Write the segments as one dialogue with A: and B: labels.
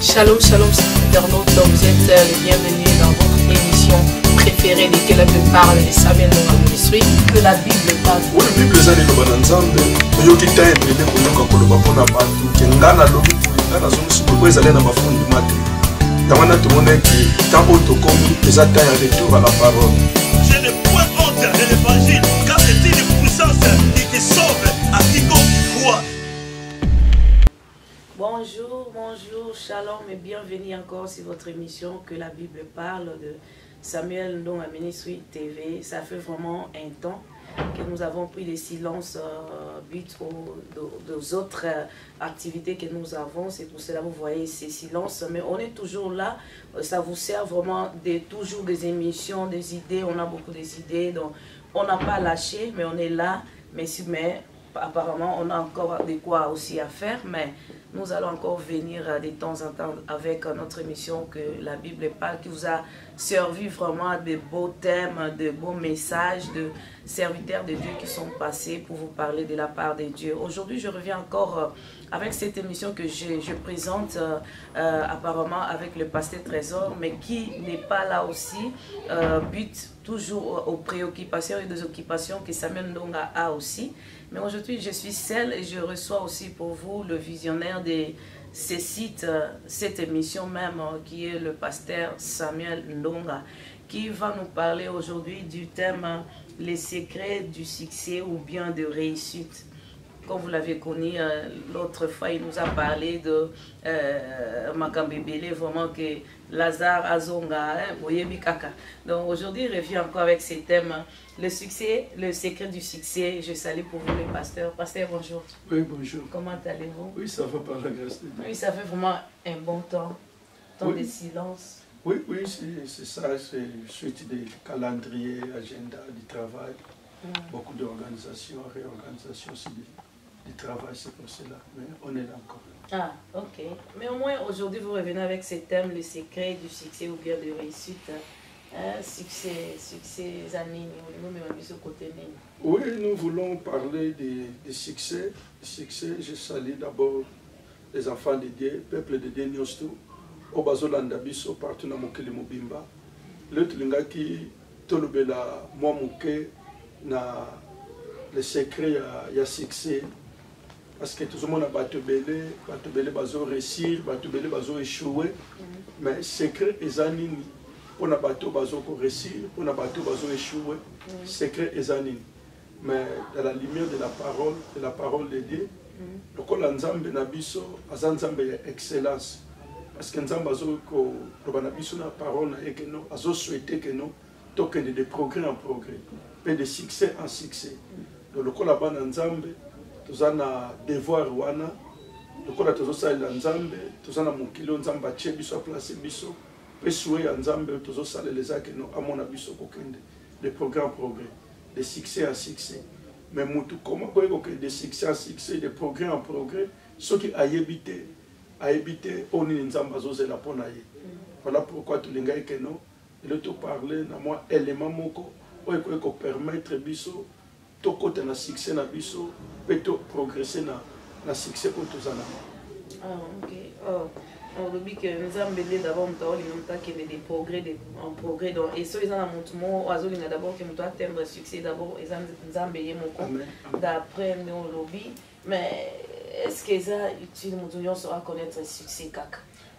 A: Shalom, shalom, internautes, vous êtes les bienvenus dans votre émission préférée de Que la Bible parle de Samuel Ndonga Ministry. Que la Bible parle.
B: Oui, la Bible est dans le Nzambe. Nous qui t'aime, nous devons koloba pona bantu. Kengana lobi ngana zonsi kwa ezale na mafundi mate. Yamana tumone ki tambo tokomi ezata ya retour à la parole.
C: Je ne point honte de l'évangile car c'est une puissance qui sauve à quiconque croit.
A: Bonjour, bonjour, shalom et bienvenue encore sur votre émission Que la Bible parle de Samuel Ndonga Ministry TV. Ça fait vraiment un temps que nous avons pris des silences but aux autres activités que nous avons. C'est pour cela que vous voyez ces silences. Mais on est toujours là. Ça vous sert vraiment toujours des émissions, des idées. On a beaucoup d'idées. Donc on n'a pas lâché, mais on est là. Mais apparemment, on a encore de quoi aussi à faire, mais nous allons encore venir de temps en temps avec notre émission Que la Bible parle, qui vous a servi vraiment de beaux thèmes, de beaux messages, de serviteurs de Dieu qui sont passés pour vous parler de la part de Dieu. Aujourd'hui, je reviens encore avec cette émission que je présente apparemment avec le pasteur Trésor, mais qui n'est pas là aussi, but toujours aux préoccupations et des occupations que Samuel Ndonga a aussi. Mais aujourd'hui, je suis seule et je reçois aussi pour vous le visionnaire de ces sites, cette émission même, qui est le pasteur Samuel Ndonga, qui va nous parler aujourd'hui du thème « Les secrets du succès ou bien de réussite ». Comme vous l'avez connu, l'autre fois, il nous a parlé de Makambébélé, vraiment que Lazare Azonga, Kaka. Donc aujourd'hui, il revient encore avec ces thèmes. Le succès, le secret du succès. Je salue pour vous le pasteur. Pasteur, bonjour.
B: Oui, bonjour.
A: Comment allez-vous?
B: Oui, ça va par la grâce de Dieu.
A: Oui, ça fait vraiment un bon temps. Temps de silence.
B: Oui, oui, c'est ça. C'est suite des calendriers, agenda du travail. Beaucoup d'organisations, réorganisations aussi du travail, c'est pour cela. Mais on est là encore.
A: Ah, ok. Mais au moins, aujourd'hui, vous revenez avec ces thèmes, le secret du succès ou bien de réussite. Succès, Zanini,
B: oui, nous voulons parler de succès. Je salue d'abord les enfants de Dieu, peuple de Dieu, Nyostu, Obazolanda Biso, partout dans Mokeli Mobimba. Le Tulingaki, Tolubela, Mwamuke, na le secret, il y a succès. Parce que tout le monde a battu belé, bazo réussir, battu belé, bazo échouer. Mais le secret est Zanini. Pour na bateau bazo réussir, pour na bateau bazo échouer, secret est zanini. Mais dans la lumière de la parole de Dieu, le col Nzambe nabiso, azanzambe excellence. Parce que Nzambe bazo ko nabiso na parole na que nous, azo souhaité que nous token de progrès en progrès, puis de succès en succès. Donc le col là-bas Nzambe, tous na devoir wana, le col tozo sa Nzambe, tous na mukilo Nzambe ache biso place biso. Et souhait à Nzambe, tous les salles les actes, à mon avis, sont des programmes progrès, de succès en succès. Mais comment que de succès en succès, de progrès en progrès, ceux qui a évité, on est Nzamba zose la ponaye. Voilà pourquoi tous les gars que nous, et le tout parler, na moi élément moko, ou permettre biso, tout côté na succès na biso, peut progresser na succès pour tous en.
A: Ah, ok. On dit que nous avons d'abord des progrès en progrès. Donc, et ceux qui ont d'abord qui ont atteindre le succès, d'abord, ils ont payé mon compte d'après nos lobbies. Mais est-ce que ça utile, nous saura connaître le succès kaka?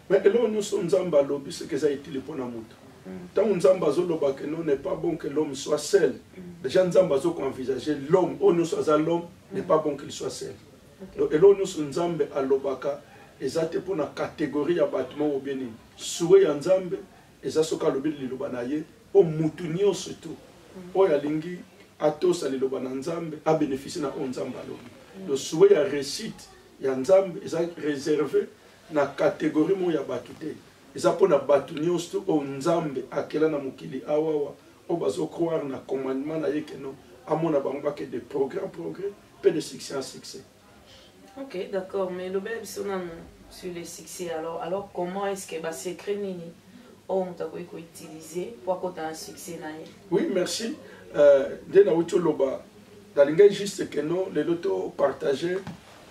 B: Mais là, nous sommes en lobby, c'est que ça utile pour nous. Tant que nous avons que nous n'est pas bon que l'homme soit seul. Déjà, nous avons envisagé l'homme, nous sommes l'homme, n'est pas bon qu'il soit seul. Et là, nous sommes à l'obaka. Ezate pour la catégorie ya bâtiment ou bien souhait ya Nzambe ezasoka lobi liloba na ye o mutu nyonso surtout o ya lingi atosa liloba na Nzambe a bénéficier na Nzambe lobi le souhait ya réussite ya Nzambe eza réservé na catégorie mo ya batu te eza pour na batu nyonso o Nzambe akela na mokili awawa o bazo croire na commandement na ye que non amona bango que de progrès peu de succès en succès.
A: Ok, d'accord, mais le bel sur le succès, alors comment est-ce que le secret nini on t'a utilisé pour qu'on ait un succès?
B: Oui, merci. Dès la haute loba, dans le juste que nous, les lotos partager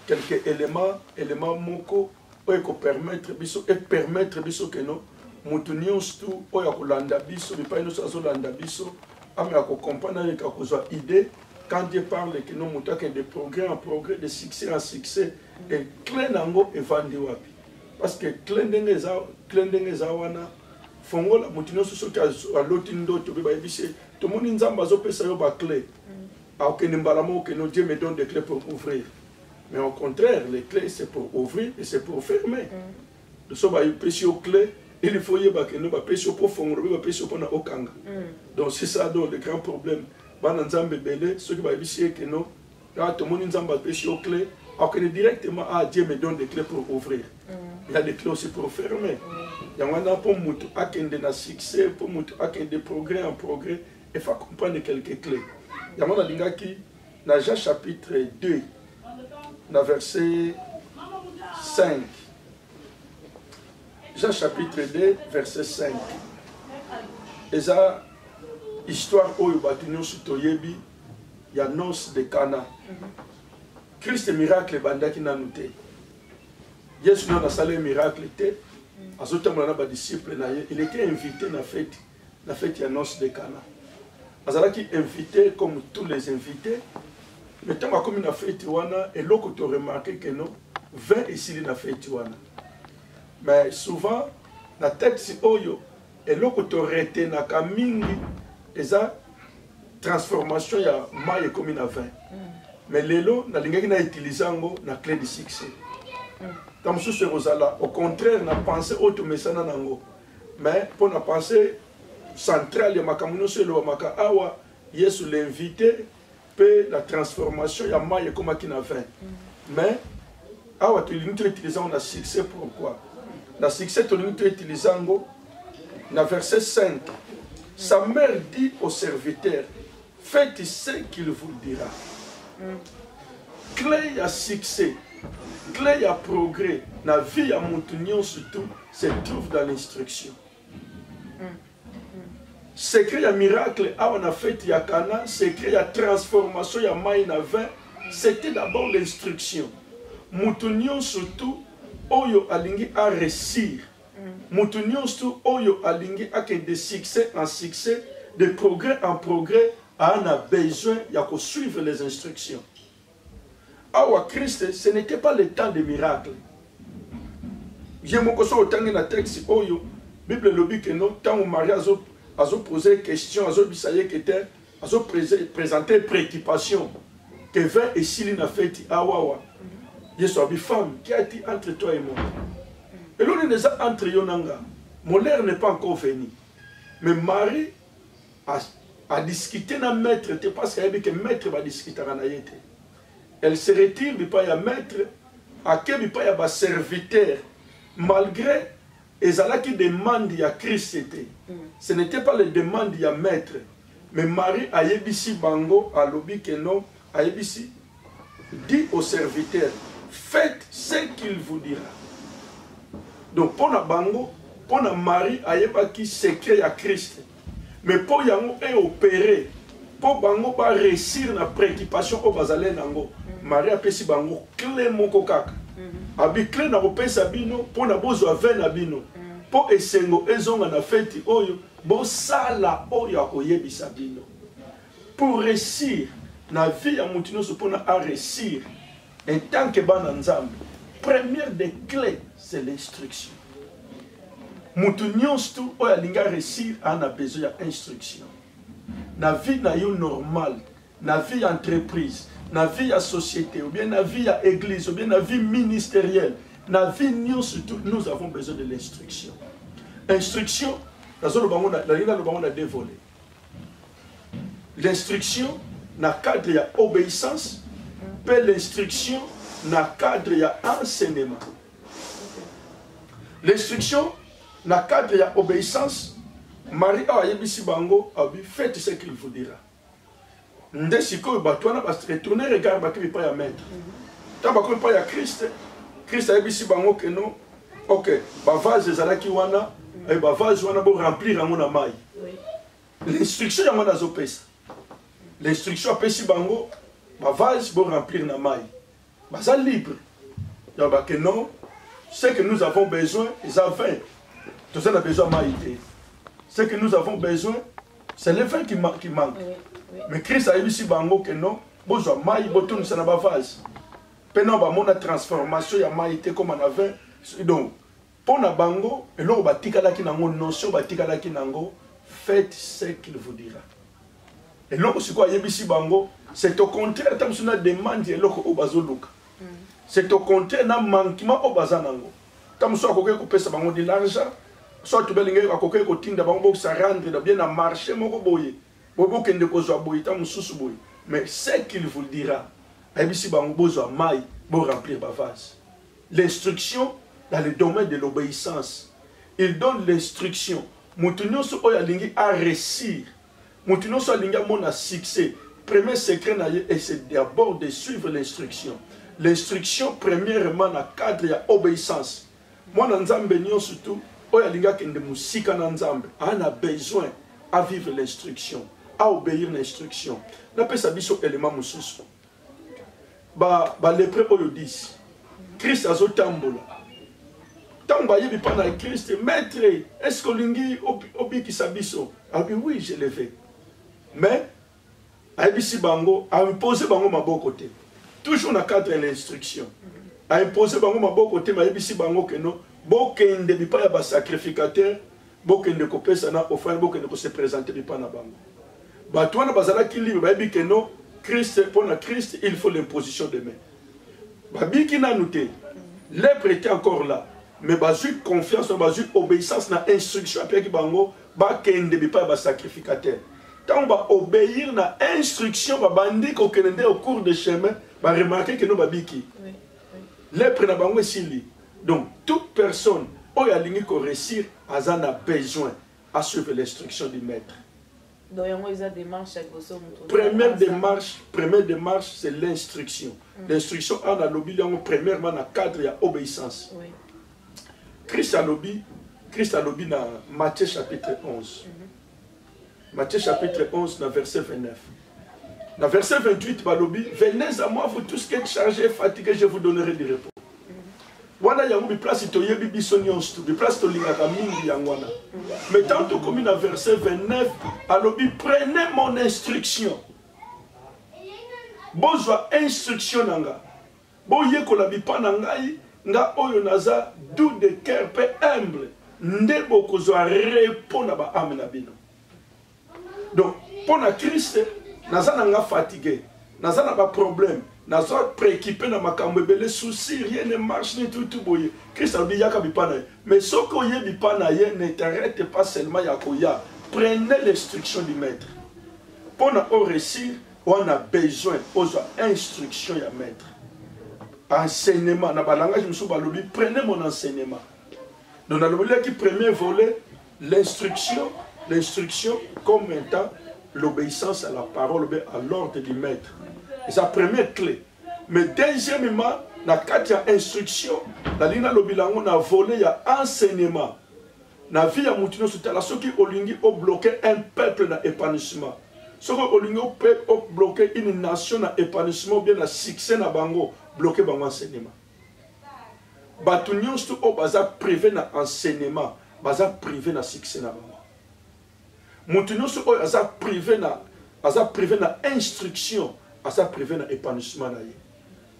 B: quelques éléments moko oyo permettre biso et permettre biso que non mutu nyonso tu oyo akolanda biso bipai nyonso azolanda biso ame comprendre ka kozwa idée quand Dieu parle que non mutu akende de progrès en progrès, de succès en succès et clé nango evandi wapi parce que clé ndenge eza wana fongola mutu nyonso soki aloti ndoto be bayebisi tomoni nzambe azopesa yo baclé akende mbala moko que non Dieu me donne des clés pour ouvrir. Mais au contraire, les clés, c'est pour ouvrir et c'est pour fermer. Nous sommes à une clé, et il faut y avoir une pêche profonde, une pêche pour okanga. Donc c'est ça donc le grand problème. Bananzambe belé, ceux qui vont essayer que non, là tout le monde nzamba pêche aux clés, alors que directement Dieu me donne des clés pour ouvrir. Il y a des clés aussi pour fermer. Il y a un pour mutu akende na succès, pour mutu akende progrès en progrès, il faut comprendre quelques clés. Il y a un linga qui, dans Jean chapitre 2. Dans verset 5. Jean chapitre 2, verset 5. Et ça, histoire où il y a Sutoyebi, il y a noce de Cana. Christ miracle banda qui n'a noté. Jésus n'a pas miracle, il était invité à la fête, il y a noce de Cana. Azala qui invité comme tous les invités. Mais tant que comme une fête et l'autre tu remarqué que non, 20 ici na fête wana. Mais souvent la tête si oyo et l'autre tu arrêté na kamingi et ça transformation ya maille comme une 20. Mais lelo na lingaki na utilisant na clé de succès. Comme ce rosala au contraire na pensée auto mesana nango. Mais pour na pensée centrale ya makamuno selo maka awa Yesu l'invité la transformation, il y a maille comme qui n'a fait. Mais, tu utilises un succès pourquoi? Le succès, tu utilises dans verset 5. Sa mère dit au serviteur, faites ce qu'il vous dira. Clé à succès, clé à progrès, la vie à Montignon surtout, se trouve dans l'instruction. Secret ya miracle, on a fait ya Cana, secret ya transformation ya maïna 20, c'était d'abord l'instruction. Moutounion surtout, oyo alingi a réussir. Moutounion surtout, oyo alingi a de succès en succès, de progrès en progrès, on a besoin ya ko suivre les instructions. Awa Christ, ce n'était pas le temps des miracles. J'ai mon koso otangi na texte oyo, Bible lobi que non, tant au mariage a posé des questions, a présenté des préoccupations. Que 20 et Siline a fait, awawa. Je suis une femme qui a été entre toi et moi. Et l'on est déjà entre Yonanga. Mon l'air n'est pas encore venu. Mais Marie a discuté avec le maître, parce qu'elle a dit que le maître va discuter avec elle. Elle se retire, il n'y a pas de maître, il n'y a pas de serviteur, malgré. Et ça qui demande à Christ, ce n'était pas les demandes à maître. Mais Marie a yebisi bango, a lobi que non, a yebisi, dit au serviteur, faites ce qu'il vous dira. Donc pour la bango, pour la Marie a yebaki secret à Christ. Mais pour yango est opéré, pour bango va réussir la préoccupation au bazalé nango. Marie a pesi bango clé moko kaka. Abi clé na kopesa bino pour na bozo ave na bino. Pour esengo ezonga na fête oyo bo sala oyo akoyebisa bino. Pour réussir na vie ya mutino so pona a réussir en tant que bana nzambe. Première des clés c'est l'instruction. Mutunyo stu oyo alinga réussir ana besoin d'instruction. Na vie na yo normal, na vie entreprise, na vie à société, ou bien na vie à église, ou bien na vie ministérielle, na vie surtout, nous avons besoin de l'instruction. Instruction, la dévolé. L'instruction, na cadre ya obéissance, puis l'instruction, na cadre ya enseignement. L'instruction, na cadre ya obéissance, Marie a yebisi bango, abi faites ce qu'il vous dira. Nde siko batwana ba retourner regard ba ki pa ya maître. Ta ba ko pa ya Christ, Christ a yebisi bango que non. OK, ba vase zalaki wana, e ba vase wana bo remplir amona mai. L'instruction ya mona zopesa. L'instruction apesi bango, ba vase bo remplir na mai. Ba za libre. Ya ba que non, Ce que nous avons besoin, ils ont 20. Tout ça, on a besoin de maïté. Ce que nous avons besoin, c'est le vin qui manque. Oui. Mais Christ a dit ici que non, besoin de maïté, besoin de la vase. Pendant que la transformation, il y a maïté comme on avait. Donc, pour la bango, et là, on va dire que notion, faites ce qu'il vous dira. Et là, c'est quoi, c'est au contraire, tant que nous demandons, c'est au contraire, un manquement au bazanango. Tant que nous avons coupé de l'argent, soit tu veux coupé de bango, ça rentre bien à marché, mais ce qu'il vous dira, pour remplir ma vase. L'instruction dans le domaine de l'obéissance. Il donne l'instruction. Moutounio so oya lingi à réussir. Moutounio so lingi à succès. Premier secret c'est d'abord de suivre l'instruction. L'instruction premièrement dans le cadre de l'obéissance. Moi dans Nzambe nyo surtout oya lingi kende musika na Nzambe. On a besoin à vivre l'instruction, à obéir l'instruction. Na pesa biso élément mususu. Les prêtres 10. Christ a zotambola. Tant que vous parlez de Christ, maître, est-ce que vous avez dit sabiso? Ah oui, je l'ai fait. Mais, Aïbisi Bango a imposé Bango ma bon côté. Toujours dans le cadre de l'instruction. A imposé Bango ma bon côté, mais Aïbisi Bango que non. Beaucoup ne pas de sacrificateur, beaucoup ne pas de offrande, beaucoup ne se présenter pas na Bango. Bah toi na bazala qui libre, bah que non. Christ, pour la Christ, il faut l'imposition de main. Babi qui n'a noté, l'être était encore là, mais basu confiance, basu obéissance dans l'instruction. Après qui bango, ba kende pas ba sacrificateur. Tant ba obéir na instruction, ba bandi ko kende au cours de chemin, ba remarquer que nous babi qui. L'être na bango sili. Donc toute personne, oya lingi ko réussir, azan a besoin à suivre l'instruction du maître. Première démarche, c'est l'instruction. L'instruction a dans lobby, premièrement dans le cadre de l'obéissance. Oui. Christ a lobby dans Matthieu chapitre 11. Matthieu chapitre 11, dans verset 29. Dans verset 28, venez à moi, vous tous qui êtes chargés et fatigués, je vous donnerai du repos. Wana yango bi place to yebi biso nyonso bi place to lingaka mingi yangwana. Mais tantôt comme dans verset 29 alobi prenez mon instruction. Bozwa instruction nanga. Boye ko la bi pa ngai nga oyo naza doux de cœur pe humble. Nde bokozwa repos na ba âme na bino. Donc pour na Christ naza nanga fatigué, naza na ba problème. Nous sommes préoccupés dans ma cambre, les soucis, rien ne marche, ni tout boye. Christ a dit yaka bipanaye. Mais ce que vous bipanaye ne t'arrête pas seulement yakoya. Prenez l'instruction du maître. Pour nous réussir, on a besoin d'instruction du maître. Enseignement, dans le langage de prenez mon enseignement. Donc dans le premier volet, l'instruction comme étant l'obéissance à la parole, à l'ordre du maître. C'est la première clé. Mais deuxièmement, dans le cadre de l'instruction, la ligne de a volé, il y a enseignement. Dans la vie de Moutino, ceux qui ont bloqué un peuple dans l'épanouissement. Ceux qui ont bloqué une nation dans l'épanouissement, ou bien dans le succès dans Bango, bloqué dans l'enseignement. Batunion, c'est au bazar privé dans l'enseignement, bazar privé dans le succès dans Bango. Moutino, c'est au bazar privé dans l'instruction. À ça privé dans l'épanouissement.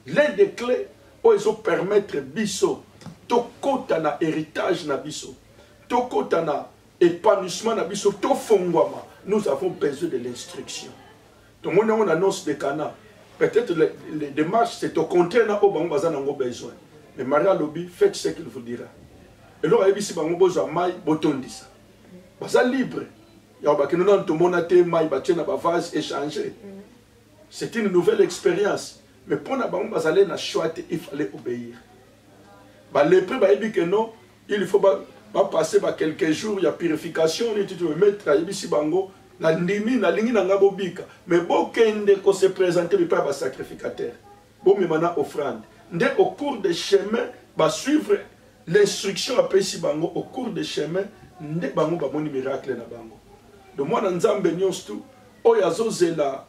B: L'un des clés où ils ont permettre biso to kota na héritage na biso to kota na épanouissement na biso to fongwama. Nous avons besoin de l'instruction. Donc on annonce des canaux. Peut-être les démarches c'est au contraire na au bango bazana ngo besoin. Mais Maria Lobi faites ce qu'il vous dira. Et là ici bango besoin mai botondisa. Baza libre. Ya ba kino na to monate mai ba tena ba vase échanger. C'est une nouvelle expérience. Mais pour nous aller dans choix, il fallait obéir. Les prix, il faut passer quelques jours, il y a purification, il faut mettre ici bango, la limi, la ligne na ngabobika. Mais beaucoup se présenter par les sacrificateurs. Bon, mais maintenant offrande. Au cours des chemins, suivre l'instruction après ici bango. Au cours des chemins, ndé bango ba moni miracle na bango. Donc moi dans Nzambe nyonso, oyazo zela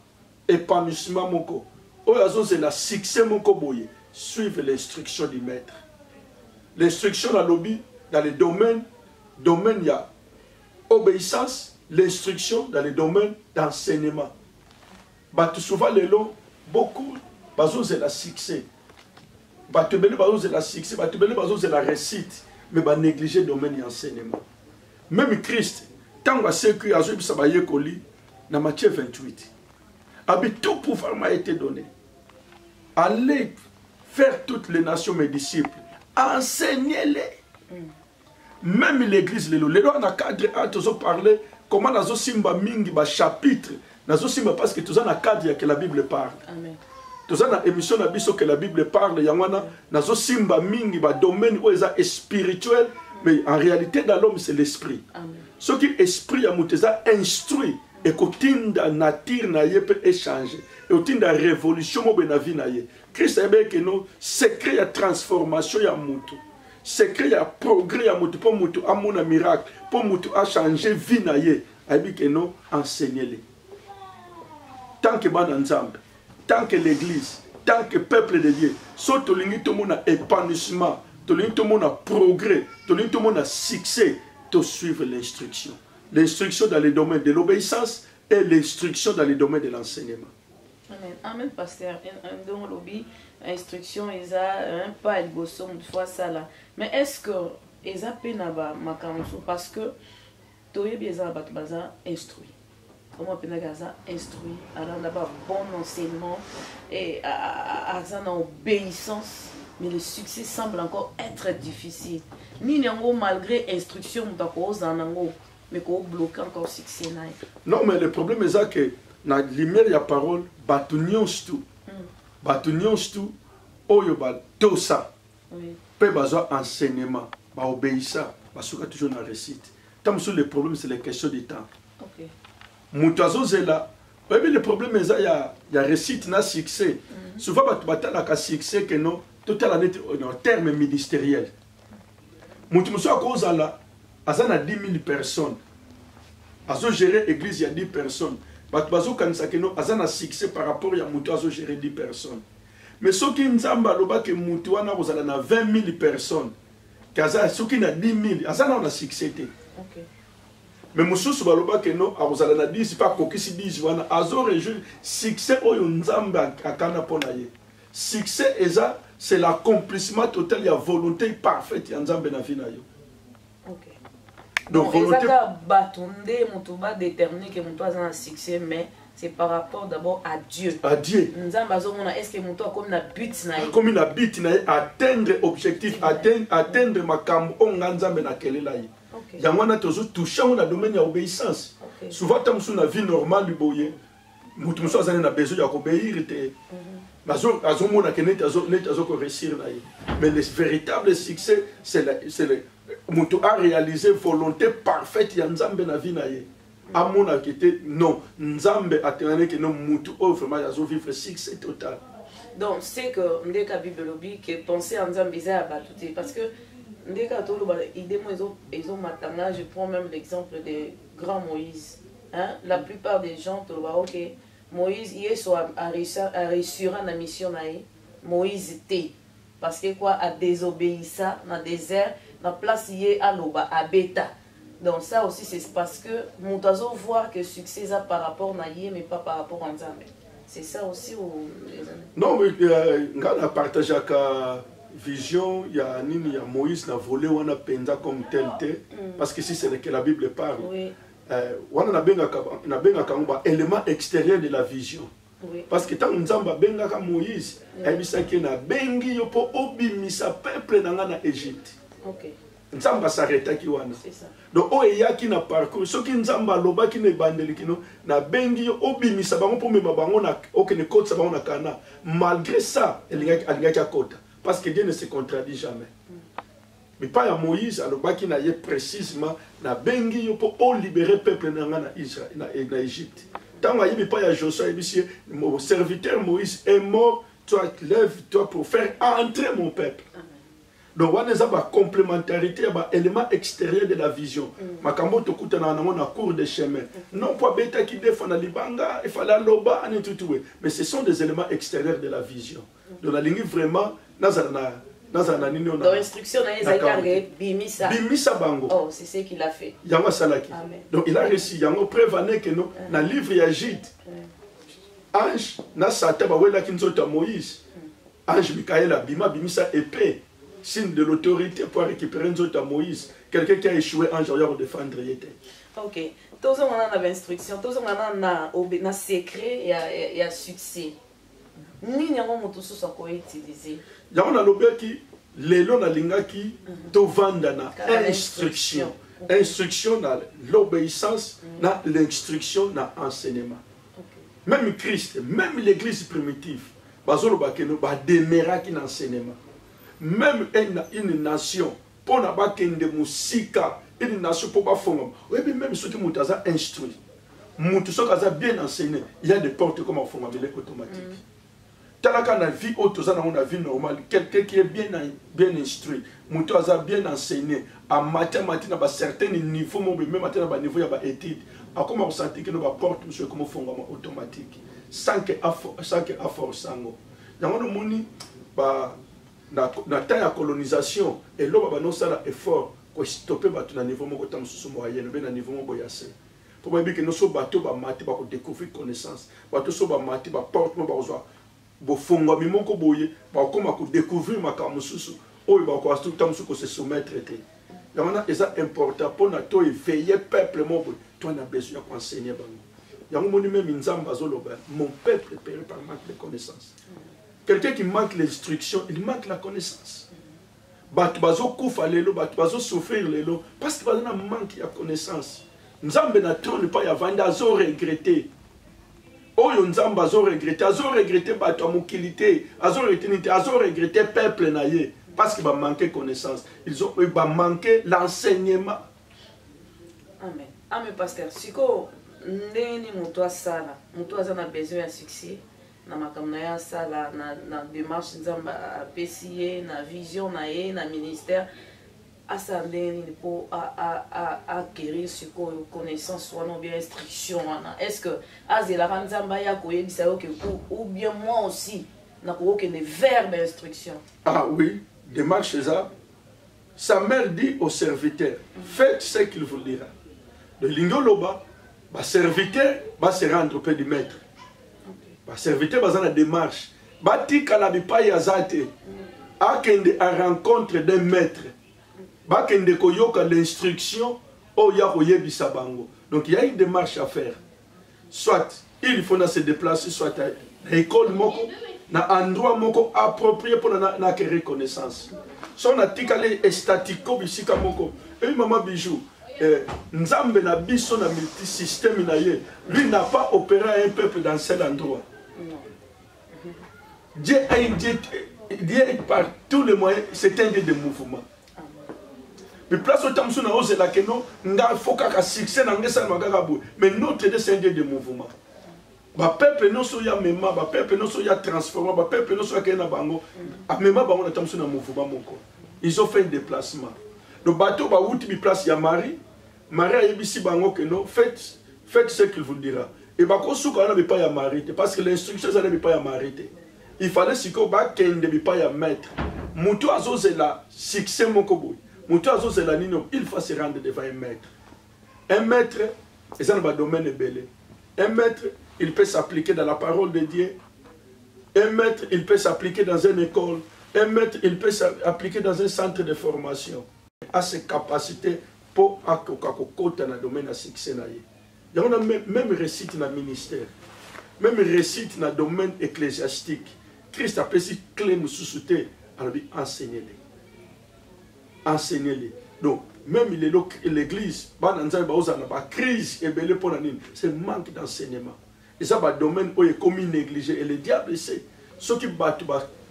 B: épanouissement moko, oyazo c'est la succès moko boye, suivre l'instruction du maître. L'instruction dans lobby, dans les domaines, il y a obéissance, l'instruction dans les domaines d'enseignement. Souvent, les lots, beaucoup, c'est la succès. C'est la succès, c'est la réussite, mais va négliger le domaine d'enseignement. Même Christ, tant que c'est que dans Matthieu 28, tout pouvoir m'a été donné. Allez faire toutes les nations mes disciples. Enseignez-les. Même l'église, les lois dans le cadre, nous avons parlé comment nous avons simba mingi ba chapitre. Nous avons simba parce que nous avons un cadre que la Bible parle. Amen. Nous avons une émission que la Bible parle. Nous avons simba mingi ba domaine où est spirituel, mais en réalité dans l'homme c'est l'esprit. Ce qui est esprit a muteza instruit et qu'autinda nature na ye peut échanger et autinda révolution mo benavi na ye. Christ a dit que nous secret ya transformation ya mutu. Secret ya progrès ya mutu pour mutu amona miracle pour mutu a changer vie na ye. A dit que nous enseignez-les. Tant que ban ensemble, tant que l'église, tant que peuple de Dieu, soit tout le monde a épanouissement, tout le monde a progrès, tout le monde a succès, de suivre l'instruction. L'instruction dans les domaines de l'obéissance et l'instruction dans les domaines de l'enseignement.
A: Amen. Amen, pasteur. Dans le lobby, l'instruction, ils ont un pas de gosse, une fois ça là. Mais est-ce que ils ont peine à parce que tu es bien instruit. Comment peine à instruit, alors d'abord bon enseignement et à obéissance. Mais le succès semble encore être difficile. Ni malgré instruction, mais qu'on bloque encore le succès.
B: Non, mais le problème est que dans la lumière de la parole, batunions tout. Batunions tout, tout ça. Peu besoin d'enseignement, d'obéissance, parce que toujours dans la récite. Tant que le problème, c'est la question du temps. Moutazo zela. Le problème est qu'il y a récite, il y a succès. Souvent, il y a succès que non. Tout en termes ministériels. Moutimuso à cause de là, il y a 10 000 personnes. À gérer l'église, il y a 10 personnes. Batbazo Kansakeno, il y a un succès par rapport à Moutou à gérer 10 personnes. Mais ceux qui n'zamba loba que Moutou a 20 000 personnes. Ceux qui n'a 10 000, il y a un succès. Mais Moussou Baloba que non, à 10, c'est pas Kokisi 10, il y a un succès au Nzamba à Kanaponaye. Succès, c'est l'accomplissement total, il y a volonté parfaite, il y a Nzambe na vie na yo.
A: Donc, volonté... on va déterminer que mon toit a un succès, mais c'est par rapport d'abord à Dieu.
B: À Dieu.
A: Est-ce que mon toit comme un but na
B: comme une but na atteindre objectif, atteindre ma cam on Nzambe na kele la yi. Il y a un toujours touché dans le domaine de l'obéissance. Souvent, dans la vie normale, il y a besoin d'obéir. Mais le véritable succès, c'est à réaliser volonté parfaite de Nzambe na vie na ye. Amona kete non, Nzambe a tenu que non mutu vraiment yazo vivre succès total.
A: Donc c'est que ndeka Bible lobby que penser en Nzambe à battre parce que ndeka tolo ba idée ils ont matanga, je prends même l'exemple de grand Moïse. Hein, la plupart des gens tolo ba OK, Moïse il est a réussir la mission naï. Moïse était parce que quoi a désobéi ça dans le désert, dans la place il à l'oba à Beta. Donc ça aussi c'est parce que mon oiseau voit que succès ça par rapport à Naïe mais pas par rapport à Nzambe. C'est ça aussi ou
B: non mais on a partagé la vision, il y a Moïse n'a volé on a penza comme tel parce que si c'est que la Bible parle. Oui. On a un élément extérieur de la vision. Oui. Parce que tant Nzamba benga Moïse, il s'est dit na bengi yo po obimisa peuple dans l'Égypte. OK. Nzamba s'arrêta ki wana. C'est ça. Donc o eya ki na parcours, ce qui Nzamba loba ki ne bandeli kino na bengi yo obimisa bango po mema bango na okene kota bango na kana. Malgré ça, il y a kota parce que Dieu ne se contredit jamais. Mais pas à Moïse, alors qui n'a pas précisément na bengi yo po libérer peuple na Israël na Égypte. Tant qu'il n'y a pas Josué, mon serviteur Moïse est mort, toi lève-toi pour faire entrer mon peuple. Donc on a une complémentarité, un élément extérieur de la vision. Makambo to kuta na cours de chemin. Non pas bêta qui défend la libanga, il fallait loba et tout. Mais ce sont des éléments extérieurs de la vision. Donc la ligne vraiment nazana
A: Dans l'instruction, bimisa.
B: Bimisa bango.
A: Oh, c'est ce qu'il a fait.
B: Yango salaki. Donc il a réussi. Yango prévané que non. Dans le livre Yagid, ange na Satan ba wela kinzota Moïse. Ange Michael abima bimisa épée. Signe de l'autorité pour récupérer nzota Moïse. Quelqu'un qui a échoué, ange va défendre yete.
A: Ok. Tous on a l'instruction, tous on a na secret et à succès. Ni yango moto so ko utiliser.
B: Yango na lobeki lelo na lingaki to vanda na instruction. Instruction na l'obéissance na l'instruction na enseignement. Même Christ, même l'église primitive, bazolo bakeno ba demeura qui enseignement. Même une nation pour na bakende musika, une nation pour ba fonga. Oui, même ceux qui mutaza instruit. Mutu so kaza bien enseigné, il y a des portes comme fonga automatique. Talaka na vie autoza na vie normale, quelqu'un qui est bien instruit, mutu aza bien enseigné, en mathématiques à certains niveaux, même à niveau il y a des études. A comment ressentir que nos portes monsieur comme fonga automatique, sans que force sango. Yango no moni ba na temps ya colonisation et là ba no sala effort ko stopper batu na niveau moko tam susu moyen be na niveau moko yase. Pour bien que nous so bateau ba mati ba ko découvrir connaissance, bateau so ba mati ba porte mo ba ozwa bo fonga mi moko boye ba koma ko découvrir makambo susu oyo ba ko astu tam susu ko se soumettre te. Yamana eza important pour na to éveiller peuple mo boye, toi na besoin ko enseigner bango. Yango moni même nzamba zoloba, mon peuple périt par manque de connaissance. Quelqu'un qui manque l'instruction, il manque la connaissance. Batu bazo kufa lelo, batu bazo souffrir lelo, parce que bazo na manque ya connaissance. Nzambe na trône pas ya vanda azo regretter. Oyo nzamba azo regretter batu amukilité, azo regretter peuple na ye parce qu'il va manquer connaissance. Ils ont manqué l'enseignement.
A: Amen. Amen pasteur. Siko ndeni muto asala, muto azana besoin de succès. Na makamna ya sala na démarche nzamba apesiye na vision na ye na ministère asandeni pour acquérir ce connaissance soit non bien instruction est-ce que azela nzamba ya koyebisa yo que ou bien moi aussi na ko que des verbes d'instruction.
B: Ah oui, démarche ça. Sa mère dit au serviteur, faites ce qu'il vous dira. Le lingoloba, ba serviteur va se rendre auprès du maître. Ba serviteur va dans la démarche. Bati kalabipa yazate. Akende à rencontre d'un maître. Bakende koyoka l'instruction o ya koyebisa bango. Donc il y a une démarche à faire. Soit il faut se déplacer, soit à l'école moko, na endroit moko approprié pour na acquérir connaissance. Soit na tikale estatico bisika moko. Et maman bijou. Nzambe na biso na multisystème na ye. Lui n'a pas opéré un peuple dans seul endroit. Dieu par tous les moyens, c'est un Dieu de mouvement. Mais place au temps où nous avons la keno, nous avons un succès dans le mais notre Dieu c'est un Dieu de mouvement. Le peuple non soya mema, le peuple non soya transformé, le peuple non soya kena bango, mema bango na tamsu na mouvement moko. Ils ont fait un déplacement. Le bateau ba outi bi place ya Marie, Marie a yebisi bango que non, faites ce qu'il vous dira. Et ba ko suka na bi pas ya Marie parce que l'instruction ça ne bi pas ya Marie. Il fallait siko ba kende bi pas ya maître. Mutu azozela succès moko boy. Mutu azozela nino, il faut se rendre devant un maître. Un maître, et ça dans le domaine belé. Un maître, il peut s'appliquer dans la parole de Dieu. Un maître, il peut s'appliquer dans une école. Un maître, il peut s'appliquer dans un centre de formation. A ses capacités pour accompagner dans le domaine de succès. Il y a même récite dans le ministère. Même récite dans le domaine ecclésiastique. Christ a pris clé de sous-souté. Alors, enseignez-les. Enseignez-les. Donc, même l'église, crise c'est manque d'enseignement. Et ça, c'est un domaine où il est commis négligé. Et le diable sait. Ceux qui battent,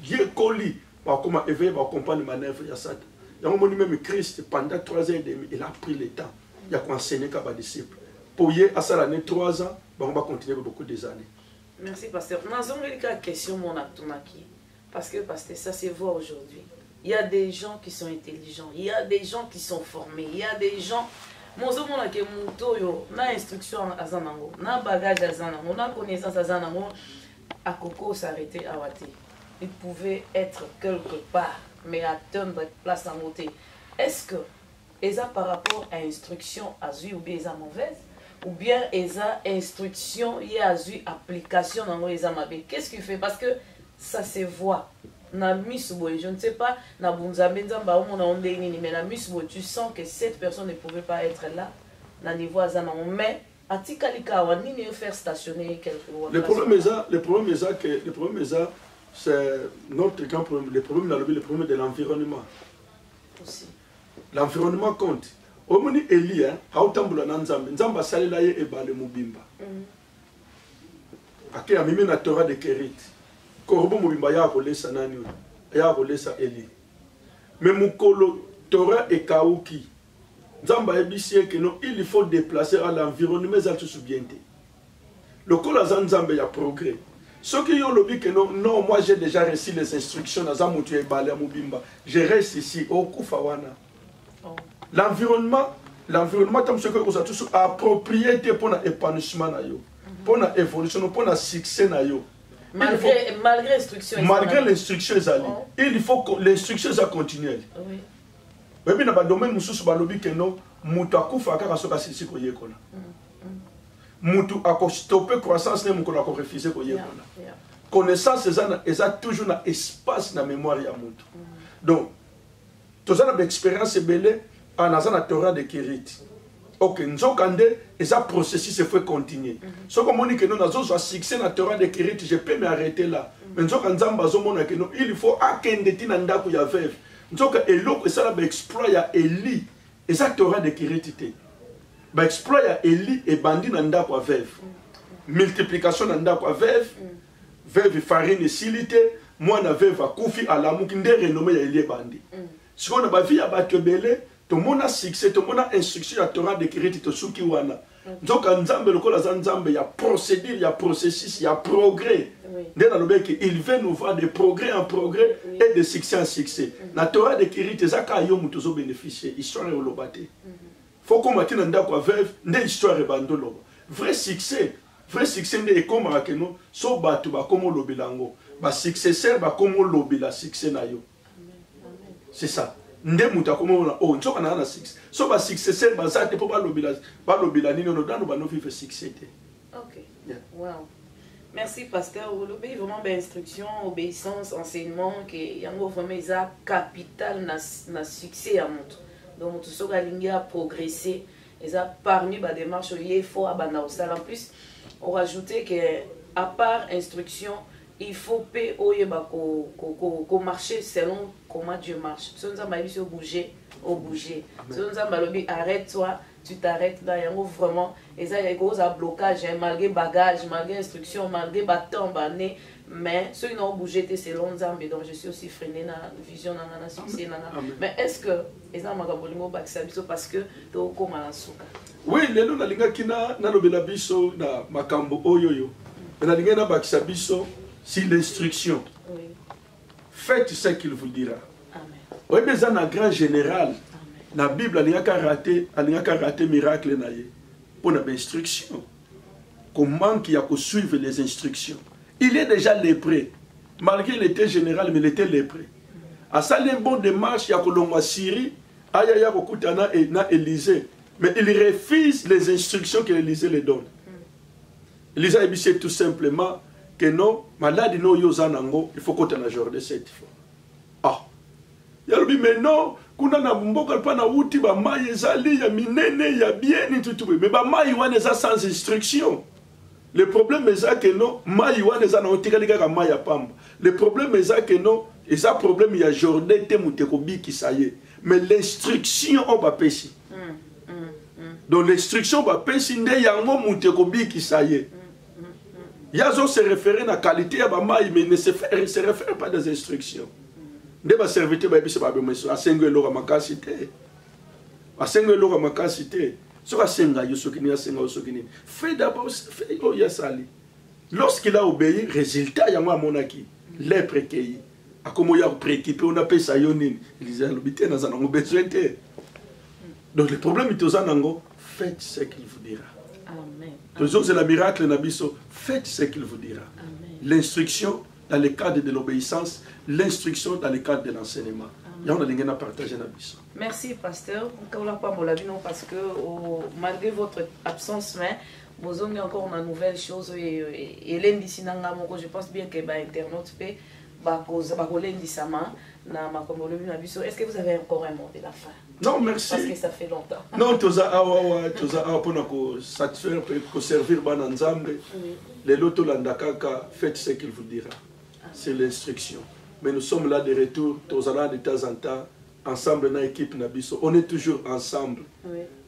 B: Dieu colis, comment éveiller, accompagner les manœuvres de Satan. Même Christ, pendant 3 ans et demi, il a pris le temps. Il a enseigné à ses disciples. Pour y à ça, l'année 3 ans, on va continuer beaucoup des années.
A: Merci, pasteur. Nous avons une question, mon actomaki. Parce que, pasteur, ça se voit aujourd'hui. Il y a des gens qui sont intelligents, il y a des gens qui sont formés, il y a des gens. Mon zomo na ke mutoyo, na instruction azanango, na bagage azanango, na connaissance azanango, à Coco s'arrêter à Wati. il pouvait être quelque part, mais atteindre place en côté. Est-ce que, par rapport à instruction à ou bien mauvaise, ou bien instruction et application dans qu'est-ce qu'il fait? Parce que ça se voit. Je ne sais pas, mais tu sens que cette personne ne pouvait pas être là, mais faire stationner quelque chose.
B: Le problème est c'est notre grand problème. Le problème de l'environnement. L'environnement compte. Omoni Eli, hautambula na Nzambe. Nzamba salela ye ebale mubimba. Ake amimi na Torah de Kerit. Korobo mubimba ya kolesa nani ya kolesa Eli. Mais mukolo Torah e kauki. Nzamba ebisie que non, il faut déplacer à l'environnement za tout soubiente. Le kola za Nzambe ya progrès. Ceux qui ont lobby que non, moi j'ai déjà reçu les instructions na za mutu ebale mubimba. Je reste ici au Kufawana. L'environnement, comme ce que vous avez tous approprié pour l'épanouissement, pour l'évolution, pour le succès.
A: Malgré l'instruction.
B: Malgré l'instruction, il faut que l'instruction soit continuelle. Mais dans le domaine où nous avons dit que nous avons fait nous avons stoppé la croissance, nous avons refusé. Connaissance est toujours un espace dans la mémoire. Donc, tous avez l'expérience belle. En la Torah de Kérit. Ok, nous avons et un processus se fait continuer. Ce que nous dit que nous avons succès dans la Torah de Kérit, je peux m'arrêter là. Mais nous avons dit que il faut akendeti na ndako ya veuve. Nous avons eloko et ça exploit ya Eli et ça Torah de Kérit té. Ba exploit ya Eli et bandi na ndako ya veuve. Multiplication na ndako ya veuve. Veuve farine silité, moi na veuve akufi alamu kinde renommé ya Eli bandi. Si on a ba vie ya batebele tout le monde a succès, tout le monde a instruction à Torah de Kérit, tout ce qui est là. Donc, il y a procédure, il y a processus, il y a progrès. Il veut nous voir de progrès en progrès et de succès en succès. La Torah de Kérit, c'est ça qu'il y a bénéficié. Histoire est au Il faut qu'on mette dans la veuve, l'histoire est bandolo. Vrai succès, c'est comme nous, so batu ba comme lobilango. Ba successeur ba comme lobila succès na yo. C'est ça. Ndemuta comme oh nzoka na 6 so ba successeur ba za te po ba lobila nino no dano ba no vivre succès.
A: OK. Yeah. Wow. Merci pasteur, vous l'obéissez vraiment bien instruction, obéissance, enseignement que yango vraiment ça capital na succès à montre. Donc tout ça galingi a progresser et ça parmi ba démarche il faut abana au en plus on rajouter que à part instruction il faut marcher selon comment Dieu marche. Si nous avons bouger, si nous avons arrête-toi, tu t'arrêtes là. Vraiment, et ça, il y a un blocage, malgré bagage, malgré instruction, malgré bâton, mais ceux qui ont bougé, c'est selon Nzambe. Donc je suis aussi freiné dans la vision, dans la succès. Mais est-ce que les gens ont parce que tu as comme un souka?
B: Oui, les gens qui ont biso na makambo oyoyo. Na linga na bakisa biso. Si l'instruction, oui. Faites ce qu'il vous dira. Oui, mais dans un grand général, dans la Bible, il y a raté miracle pour l'instruction. Comment il y a que suivre les instructions? Il est déjà lépré. Malgré qu'il était général, mais il était lépré. À ça, les bons démarches, il y a que l'on Syrie, il y a que Élysée. Mais il refuse les instructions que l'Élysée lui donne. Élysée a dit tout simplement que non, malade no yozanango, il faut qu'on t'en ajorde cette fois. Ah, il y a mais non, kuna na mboka pa na uti ba mai ezali ya minene ya bien tout mais ba mai wana za sans instruction. Le problème est ça que non, mai wana za na otikali ka mai ya pamba. Le problème est ça que non, et ça problème il y a journée te mutekobi qui ça y est. Mais l'instruction on va pêcher. Donc l'instruction va pêcher ndé yango mutekobi qui ça y est. Yazo se référer à la qualité à Bamaï, mais ne se réfère pas des instructions. De ma serviteur, à 5 euros à ma casité. À 5 euros à ma casité. Ce que c'est un yosokini, à 5 euros sokini. Fais d'abord, fais au yasali. Lorsqu'il a obéi, résultat, il y a moi mon acquis. Les préqués. À comment il y a prééquipé, on appelle ça yonin. Il disait, l'obité, nous en avons besoin. Donc le problème est aux anango, faites ce qu'il vous dira. Amen. Toujours c'est le miracle Nabiso. Faites ce qu'il vous dira. L'instruction, dans le cadre de l'obéissance, l'instruction dans le cadre de l'enseignement.
A: Merci, pasteur. Parce que malgré votre absence, vous avez encore une nouvelle chose. Et je pense bien que l'internaute fait. Est-ce que vous avez encore un mot de la fin?
B: Non, merci.
A: Parce que ça fait longtemps.
B: Non, tu as satisfaire pour servir Bananzambe. Les lotos landakaka, faites ce qu'il vous dira. C'est l'instruction. Mais nous sommes là de retour, tous de temps en temps, ensemble dans l'équipe Nabiso. On est toujours ensemble.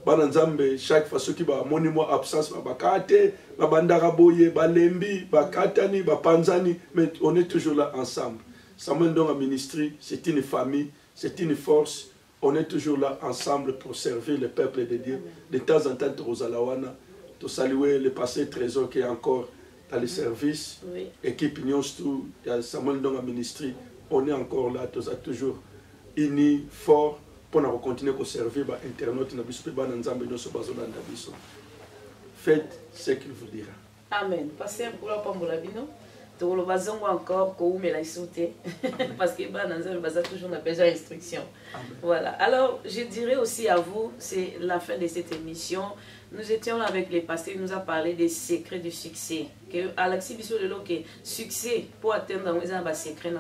B: Bananzambe, chaque fois, ceux qui ont mon absence, bakate, bandaraboye, balembi, bakatani, bapanzani, mais on est toujours là ensemble. Samuel Ndonga Ministry, c'est une famille, c'est une force. On est toujours là ensemble pour servir le peuple de Dieu. De temps en temps, Rosalawana, tu saluer le passé trésor qui est encore dans le service. Équipe Nyonstou, Samuel Ndonga Ministry, on est encore là, tous toujours unis, forts, pour continuer à servir les internautes. Faites ce qu'il vous dira.
A: Amen. Passez un peu la Pambolabino. Tu le bazongo encore qu'on met la sauter parce que dans toujours on a besoin d'instruction. Voilà. Alors je dirais aussi à vous, c'est la fin de cette émission. Nous étions là avec les pasteurs, il nous a parlé des secrets du succès. Que Alexis Bissot de l'eau, succès pour atteindre un secret.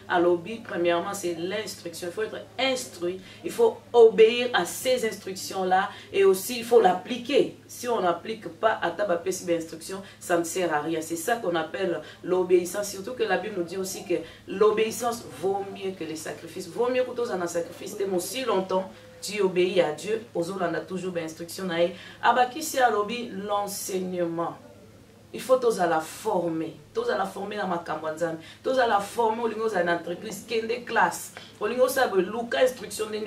A: Alors, premièrement, c'est l'instruction. Il faut être instruit. Il faut obéir à ces instructions-là et aussi il faut l'appliquer. Si on n'applique pas à tabaper ces instructions, ça ne sert à rien. C'est ça qu'on appelle l'obéissance. Surtout que la Bible nous dit aussi que l'obéissance vaut mieux que les sacrifices. Vaut mieux que tous en un sacrifice. Tellement aussi longtemps. Tu obéis à Dieu, aux autres on a toujours des instructions. Abakisi a lobby l'enseignement. Il faut tous à la former. Tous à la former dans ma campagne. Tous à la former au niveau de l'entreprise, des classes. Au niveau de l'instruction de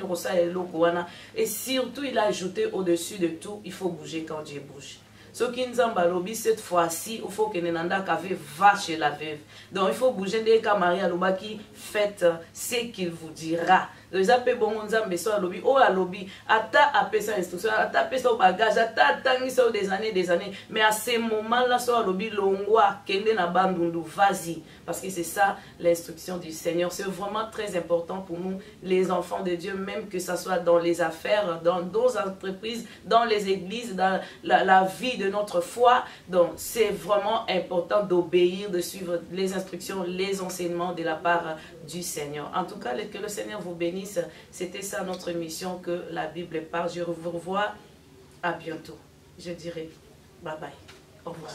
A: et surtout, il a ajouté au-dessus de tout, il faut bouger quand Dieu bouge. Ce qui nous a lobby cette fois-ci, il faut que Nenanda Kave va chez la veuve. Donc il faut bouger dès que Maria Lobaki faites ce qu'il vous dira. Les appels bon nzambe so lobby o lobby ata appelle ça instruction ata appelle ça bagage ata tangi ça des années mais à ce moment là so lobby longwa kende na bandundu vas-y parce que c'est ça l'instruction du Seigneur. C'est vraiment très important pour nous les enfants de Dieu, même que ça soit dans les affaires, dans nos entreprises, dans les églises, dans la vie de notre foi. Donc c'est vraiment important d'obéir, de suivre les instructions, les enseignements de la part du Seigneur. En tout cas, que le Seigneur vous bénisse. C'était ça notre mission, que la Bible parle. Je vous revois à bientôt. Je dirais bye bye. Au revoir.